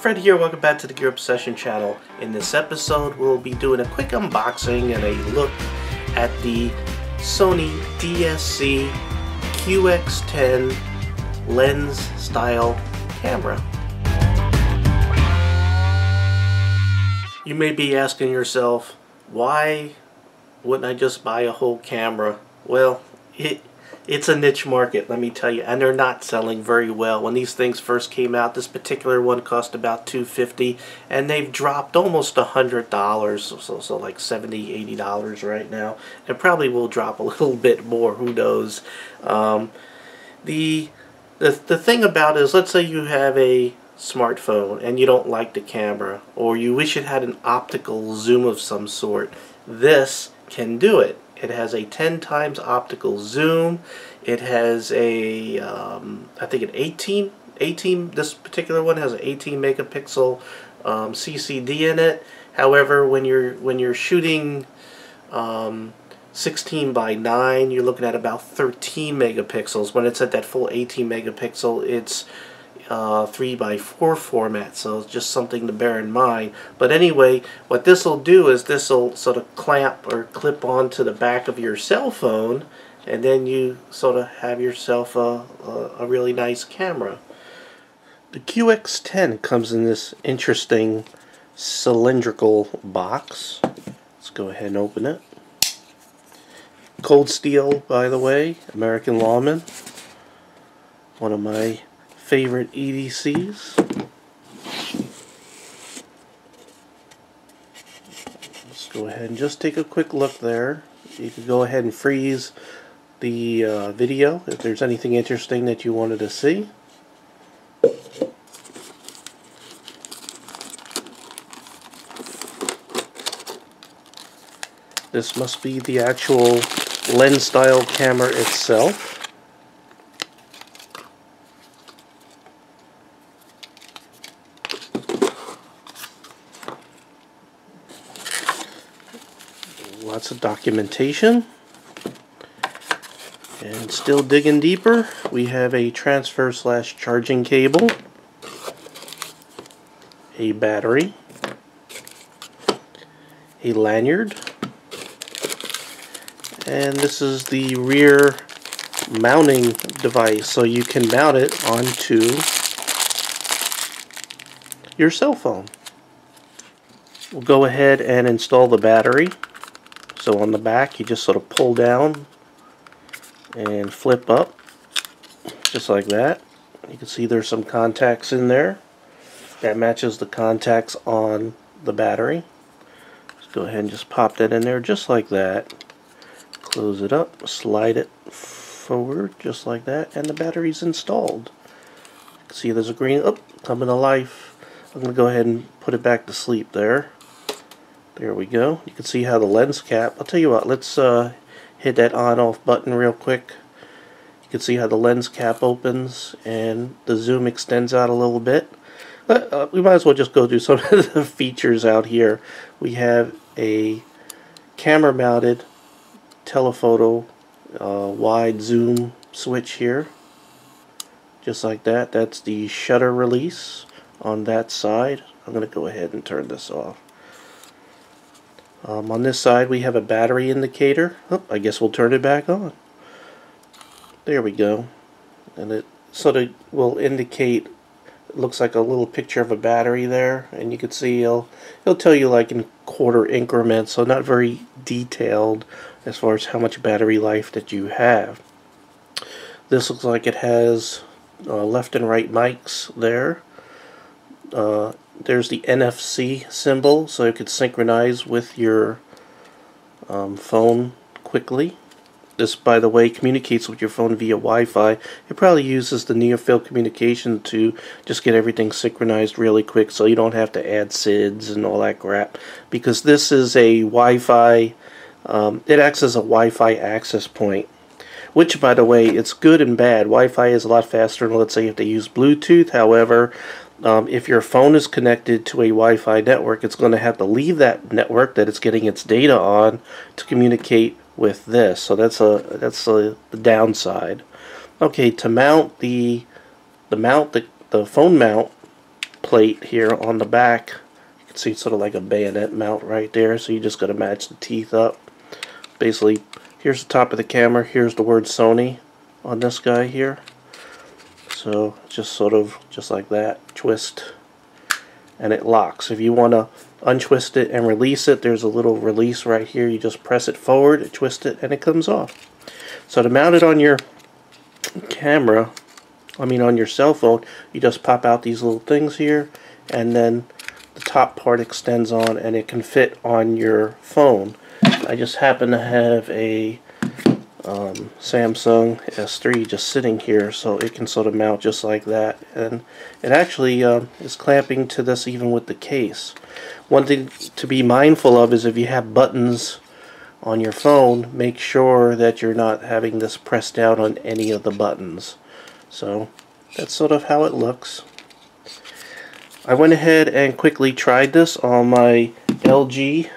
Fred here, welcome back to the Gear Obsession channel. In this episode we'll be doing a quick unboxing and a look at the Sony DSC-QX10 lens style camera. You may be asking yourself, why wouldn't I just buy a whole camera? Well, it's a niche market, let me tell you, and they're not selling very well. When these things first came out, this particular one cost about $250, and they've dropped almost $100, so like $70, $80 right now, and probably will drop a little bit more, who knows. The thing about it is, let's say you have a smartphone and you don't like the camera, or you wish it had an optical zoom of some sort. This can do it. It has a 10 times optical zoom. It has a, I think an 18, this particular one has an 18 megapixel CCD in it. However, when you're shooting 16 by 9, you're looking at about 13 megapixels. When it's at that full 18 megapixel, it's 3 by 4 format, so it's just something to bear in mind. But anyway, what this will do is this will sort of clamp or clip onto the back of your cell phone, and then you sort of have yourself a really nice camera. The QX10 comes in this interesting cylindrical box. Let's go ahead and open it. Cold steel, by the way, American Lawman. One of my favorite EDCs. Let's go ahead and just take a quick look there. You can go ahead and freeze the video if there's anything interesting that you wanted to see. This must be the actual lens style camera itself. Lots of documentation, and still digging deeper, we have a transfer / charging cable, a battery, a lanyard, and this is the rear mounting device, so you can mount it onto your cell phone. We'll go ahead and install the battery. So on the back, you just sort of pull down and flip up, just like that. You can see there's some contacts in there. That matches the contacts on the battery. Let's go ahead and just pop that in there, just like that. Close it up, slide it forward, just like that, and the battery's installed. You can see there's a green, coming to life. I'm going to go ahead and put it back to sleep there. There we go. You can see how the lens cap, I'll tell you what, let's hit that on-off button real quick. You can see how the lens cap opens and the zoom extends out a little bit. We might as well just go through some of the features out here. We have a camera mounted telephoto wide zoom switch here. Just like that. That's the shutter release on that side. I'm going to go ahead and turn this off. On this side we have a battery indicator. I guess we'll turn it back on. There we go. And it sort of will indicate, it looks like a little picture of a battery there, and you can see it'll tell you like in quarter increments, so not very detailed as far as how much battery life that you have. This looks like it has left and right mics there. There's the NFC symbol, so it could synchronize with your phone quickly. This, by the way, communicates with your phone via Wi-Fi. It probably uses the near-field communication to just get everything synchronized really quick, so you don't have to add SIDs and all that crap. Because this is a Wi-Fi, it acts as a Wi-Fi access point. Which, by the way, it's good and bad. Wi-Fi is a lot faster than, let's say, if they use Bluetooth. However, if your phone is connected to a Wi-Fi network, it's going to have to leave that network that it's getting its data on to communicate with this. So that's the downside. Okay, to mount the phone mount plate here on the back. You can see it's sort of like a bayonet mount right there, so you just got to match the teeth up. Basically, here's the top of the camera, here's the word Sony on this guy here. So just sort of just like that, twist, and it locks. If you want to untwist it and release it, there's a little release right here. You just press it forward, twist it, and it comes off. So to mount it on your camera, on your cell phone, you just pop out these little things here, and then the top part extends on, and it can fit on your phone. I just happen to have a Samsung S3 just sitting here, so it can sort of mount just like that, and it actually is clamping to this even with the case. One thing to be mindful of is if you have buttons on your phone, make sure that you're not having this pressed down on any of the buttons. So that's sort of how it looks. I went ahead and quickly tried this on my LG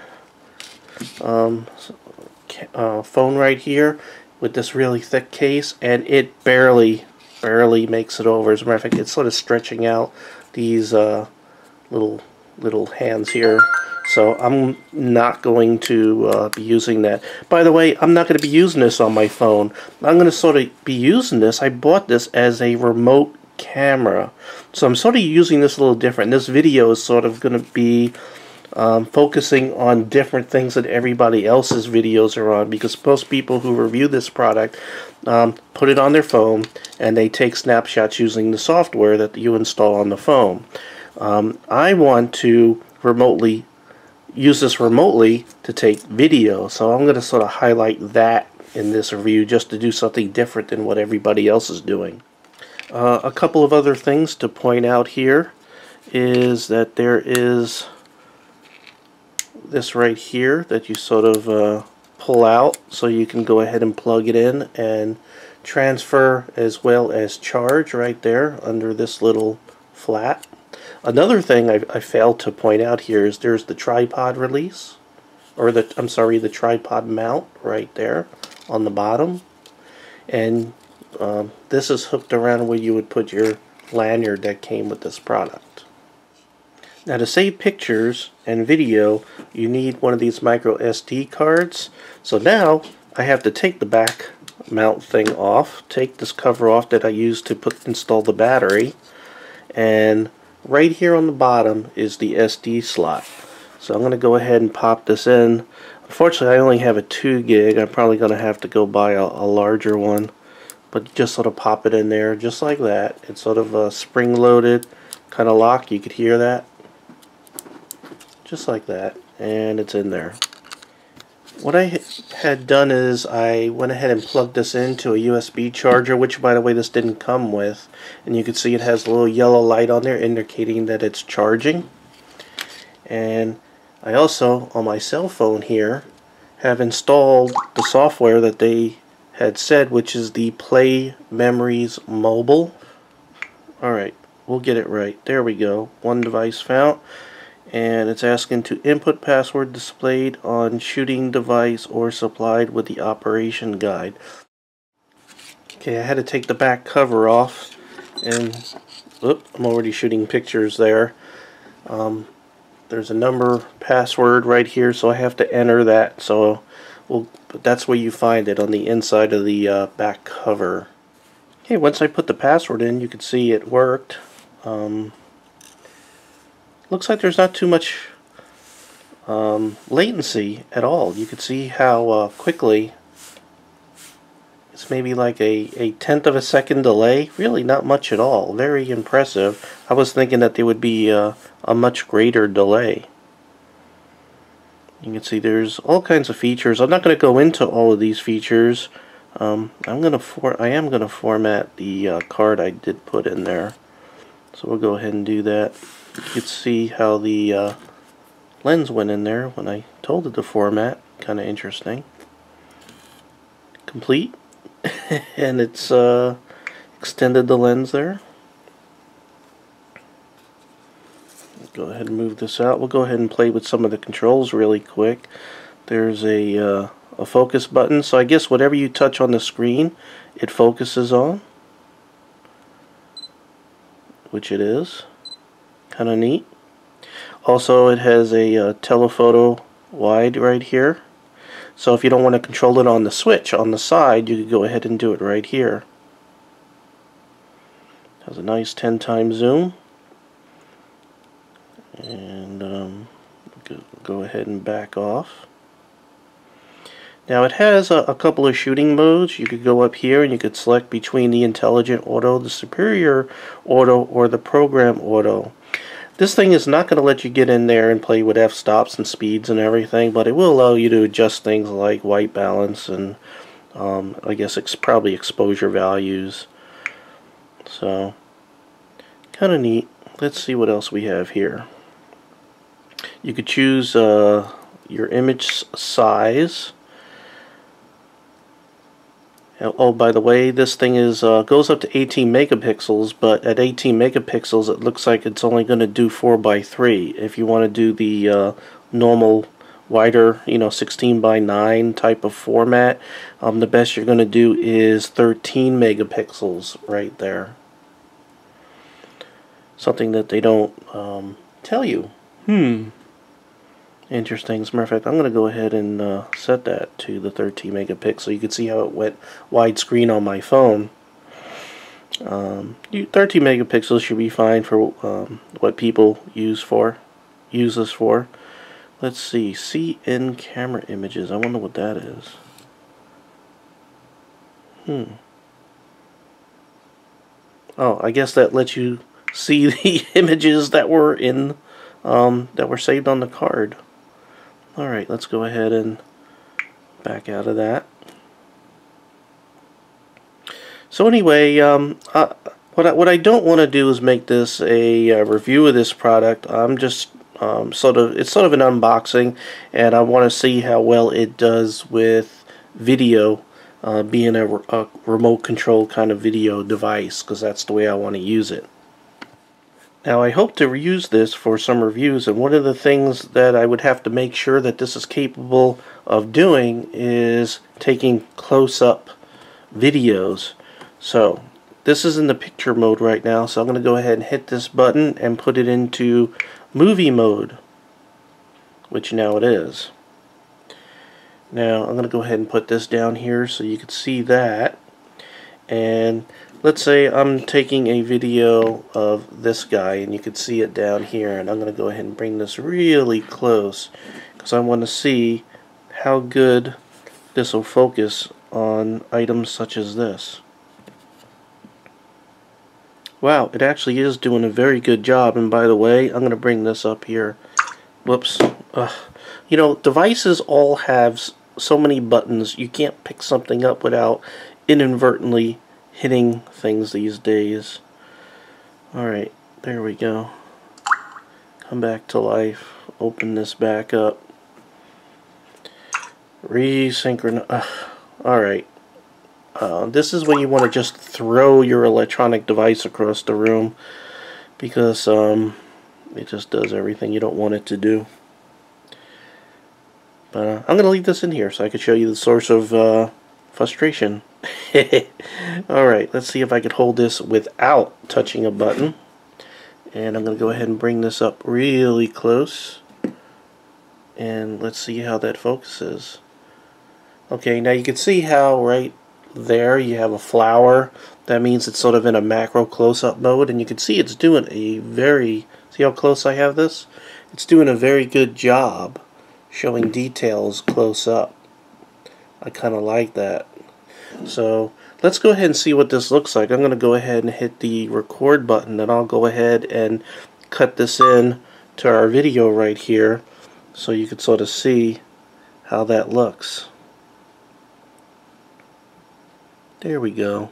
phone right here with this really thick case, and it barely makes it over. As a matter of fact, it's sort of stretching out these little hands here. So I'm not going to be using that. By the way, I'm not going to be using this on my phone. I'm going to sort of be using this. I bought this as a remote camera. So I'm sort of using this a little different. This video is sort of going to be focusing on different things that everybody else's videos are on, because most people who review this product put it on their phone and they take snapshots using the software that you install on the phone. I want to use this remotely to take video, so I'm going to sort of highlight that in this review just to do something different than what everybody else is doing. A couple of other things to point out here is that there is this right here that you sort of pull out, so you can go ahead and plug it in and transfer as well as charge right there under this little flat. Another thing I failed to point out here is there's the tripod release, or the tripod mount right there on the bottom, and this is hooked around where you would put your lanyard that came with this product. Now, to save pictures and video, you need one of these micro SD cards. So now I have to take the back mount thing off, take this cover off that I used to install the battery, and right here on the bottom is the SD slot. So I'm going to go ahead and pop this in. Unfortunately, I only have a 2 gig. I'm probably going to have to go buy a larger one. But just sort of pop it in there just like that. It's sort of a spring-loaded kind of lock. You could hear that. Just like that. And it's in there. What I had done is I went ahead and plugged this into a USB charger, which, by the way, this didn't come with. And you can see it has a little yellow light on there indicating that it's charging. And I also, on my cell phone here, have installed the software that they had said, which is the Play Memories Mobile. Alright, we'll get it right. There we go. One device found. And it's asking to input password displayed on shooting device or supplied with the operation guide. Okay, I had to take the back cover off, and I'm already shooting pictures there. There's a number password right here, so I have to enter that. So but that's where you find it, on the inside of the back cover. Okay, once I put the password in, you can see it worked. Looks like there's not too much latency at all. You can see how quickly it's maybe like a tenth of a second delay. Really not much at all. Very impressive. I was thinking that there would be a much greater delay. You can see there's all kinds of features. I'm not going to go into all of these features. I am going to format the card I did put in there. So we'll go ahead and do that. You can see how the lens went in there when I told it to format. Kind of interesting. Complete. And it's extended the lens there. Go ahead and move this out. We'll go ahead and play with some of the controls really quick. There's a focus button, so I guess whatever you touch on the screen, it focuses on, which it is. Kind of neat. Also, it has a telephoto wide right here. So if you don't want to control it on the switch on the side, you could go ahead and do it right here. Has a nice 10 times zoom. And go ahead and back off. Now it has a couple of shooting modes. You could go up here and you could select between the Intelligent Auto, the Superior Auto, or the Program Auto. This thing is not going to let you get in there and play with f-stops and speeds and everything, but it will allow you to adjust things like white balance and I guess it's probably exposure values. So, kind of neat. Let's see what else we have here. You could choose your image size. Oh, by the way, this thing is goes up to 18 megapixels, but at 18 megapixels it looks like it's only going to do 4:3. If you want to do the normal wider, 16:9 type of format, the best you're going to do is 13 megapixels right there. Something that they don't tell you. Interesting. As a matter of fact, I'm going to go ahead and set that to the 13 megapixel. You can see how it went widescreen on my phone. 13 megapixels should be fine for what people use this for. Let's see in camera images. I wonder what that is. Oh, I guess that lets you see the images that were in that were saved on the card. Alright, let's go ahead and back out of that. So anyway, what I don't want to do is make this a review of this product. I'm just it's sort of an unboxing, and I want to see how well it does with video, being a remote control kind of video device, because that's the way I want to use it. Now I hope to use this for some reviews, and one of the things that I would have to make sure that this is capable of doing is taking close-up videos. So this is in the picture mode right now, so I'm going to go ahead and hit this button and put it into movie mode, which now it is. Now I'm going to go ahead and put this down here so you can see that. And let's say I'm taking a video of this guy, and you can see it down here, and I'm going to go ahead and bring this really close because I want to see how good this will focus on items such as this. Wow, it actually is doing a very good job. And by the way, I'm going to bring this up here. Whoops. Devices all have so many buttons, you can't pick something up without inadvertently hitting things these days. Alright, there we go. Come back to life. Open this back up. Resynchronize. Alright. This is when you want to just throw your electronic device across the room, because it just does everything you don't want it to do. But I'm going to leave this in here so I can show you the source of frustration. Alright, let's see if I could hold this without touching a button. And I'm going to go ahead and bring this up really close. And let's see how that focuses. Okay, now you can see how right there you have a flower. That means it's sort of in a macro close-up mode. And you can see it's doing a very... See how close I have this? It's doing a very good job showing details close up. I kind of like that. So let's go ahead and see what this looks like. I'm going to go ahead and hit the record button, and I'll go ahead and cut this in to our video right here so you can sort of see how that looks. There we go.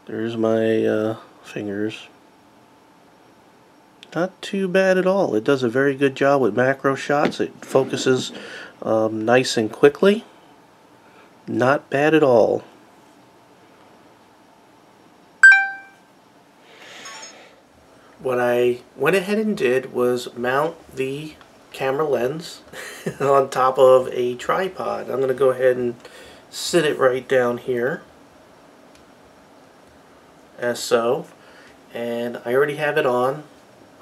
There's my fingers. Not too bad at all. It does a very good job with macro shots. It focuses nice and quickly. Not bad at all. What I went ahead and did was mount the camera lens on top of a tripod. I'm going to go ahead and sit it right down here, as so. and I already have it on,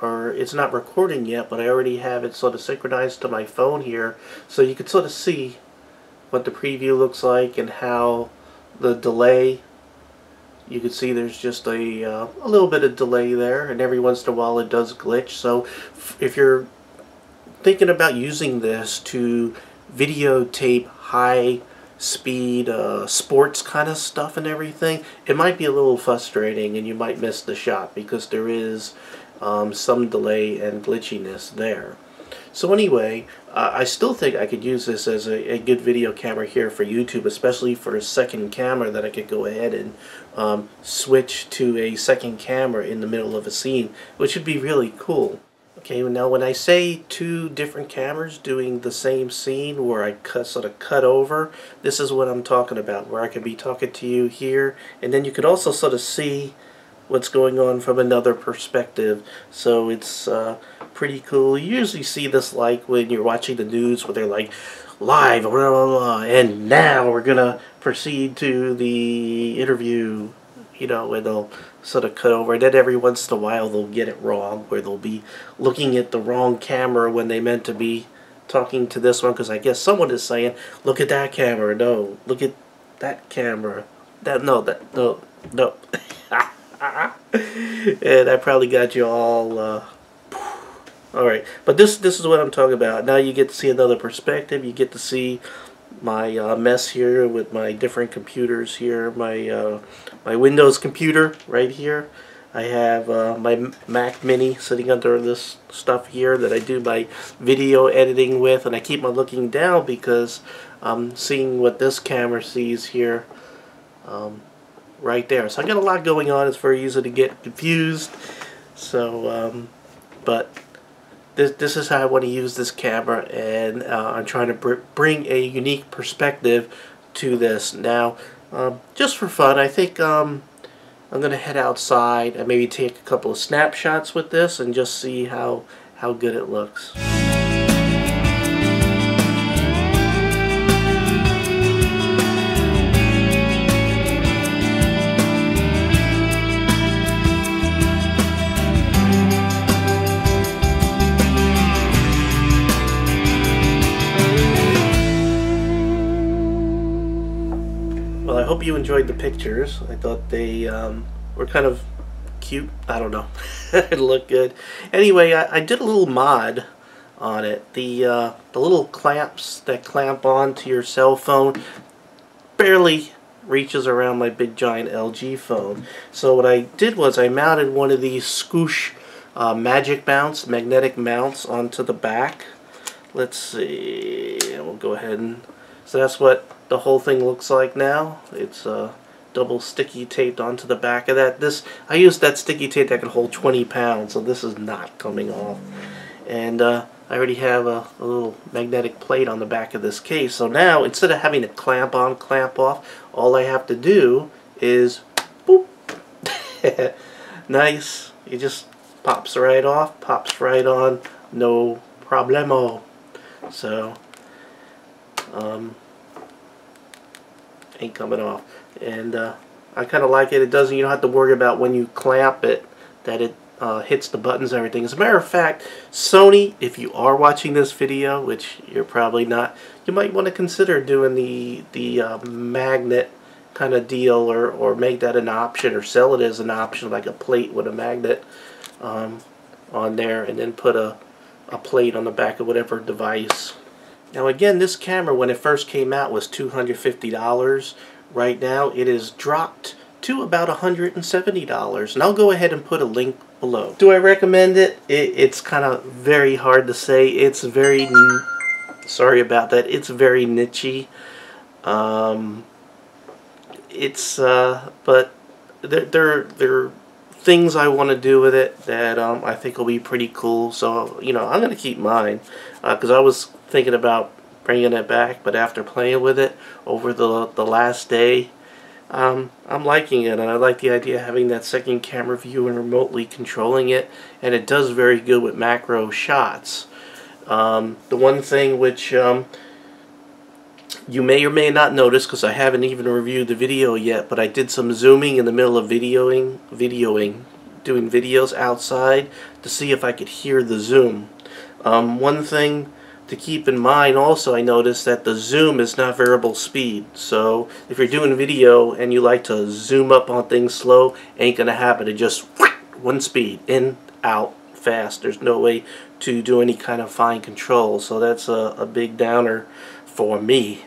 or it's not recording yet, but I already have it sort of synchronized to my phone here, so you can sort of see what the preview looks like and how the delay. You can see there's just a little bit of delay there, and every once in a while it does glitch. So if you're thinking about using this to videotape high speed sports kind of stuff and everything, it might be a little frustrating and you might miss the shot because there is some delay and glitchiness there. So anyway, I still think I could use this as a good video camera here for YouTube, especially for a second camera that I could go ahead and switch to a second camera in the middle of a scene, which would be really cool. Okay, now when I say two different cameras doing the same scene where I sort of cut over, this is what I'm talking about, where I could be talking to you here, and then you could also sort of see what's going on from another perspective. So it's pretty cool. You usually see this like when you're watching the news where they're like, live, blah, blah, blah, and now we're gonna proceed to the interview, you know, where they'll sort of cut over, and then every once in a while they'll get it wrong, where they'll be looking at the wrong camera when they meant to be talking to this one, because I guess someone is saying, look at that camera, no, look at that camera, no. And I probably got you all alright, but this is what I'm talking about. Now you get to see another perspective. You get to see my mess here with my different computers here. My my Windows computer right here. I have my Mac Mini sitting under this stuff here that I do my video editing with, and I keep on looking down because I'm seeing what this camera sees here right there. So I got a lot going on. It's very easy to get confused. So but this is how I want to use this camera, and I'm trying to bring a unique perspective to this. Now, just for fun, I think I'm going to head outside and maybe take a couple of snapshots with this and just see how good it looks. Well, I hope you enjoyed the pictures. I thought they were kind of cute. I don't know. It looked good. Anyway, I did a little mod on it. The little clamps that clamp onto your cell phone barely reaches around my big giant LG phone. So what I did was I mounted one of these Scoosh magnetic mounts onto the back. Let's see. We'll go ahead and... So that's what the whole thing looks like now. It's double sticky taped onto the back of that. I used that sticky tape that could hold 20 pounds, so this is not coming off. And I already have a little magnetic plate on the back of this case. So now, instead of having to clamp on, clamp off, all I have to do is boop. Nice. It just pops right off, pops right on, no problemo. So ain't coming off, and I kind of like it. It doesn't, you don't have to worry about when you clamp it that it hits the buttons and everything. As a matter of fact, Sony, if you are watching this video, which you're probably not, you might want to consider doing the magnet kind of deal, or make that an option, or sell it as an option, like a plate with a magnet on there, and then put a plate on the back of whatever device. Now again, this camera when it first came out was $250. Right now it is dropped to about $170, and I'll go ahead and put a link below. Do I recommend it? It's kind of very hard to say. It's very, sorry about that, it's very niche-y. But there are things I want to do with it that I think will be pretty cool. So, you know, I'm going to keep mine because I was thinking about bringing it back, but after playing with it over the last day, I'm liking it, and I like the idea of having that second camera view and remotely controlling it, and it does very good with macro shots. The one thing which you may or may not notice, because I haven't even reviewed the video yet, but I did some zooming in the middle of videoing, doing videos outside to see if I could hear the zoom. One thing to keep in mind also, I noticed that the zoom is not variable speed. So if you're doing video and you like to zoom up on things slow, ain't gonna happen. It just one speed, in, out, fast. There's no way to do any kind of fine control. So that's a big downer for me.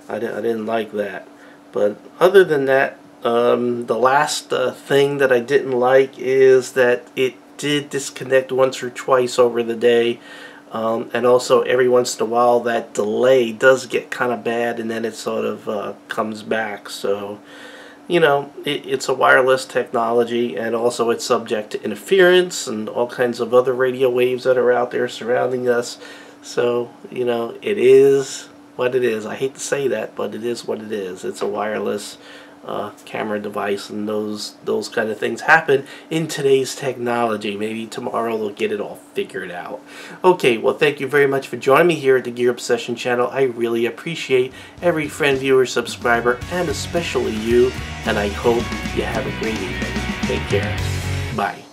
I didn't like that. But other than that, the last thing that I didn't like is that it did disconnect once or twice over the day. And also every once in a while that delay does get kind of bad, and then it sort of comes back. So, you know, it's a wireless technology, and also it's subject to interference and all kinds of other radio waves that are out there surrounding us. So, you know, it is what it is. I hate to say that, but it is what it is. It's a wireless camera device, and those kind of things happen in today's technology. Maybe tomorrow they'll get it all figured out. Okay, well, thank you very much for joining me here at the Gear Obsession channel. I really appreciate every friend, viewer, subscriber, and especially you, and I hope you have a great evening. Take care. Bye.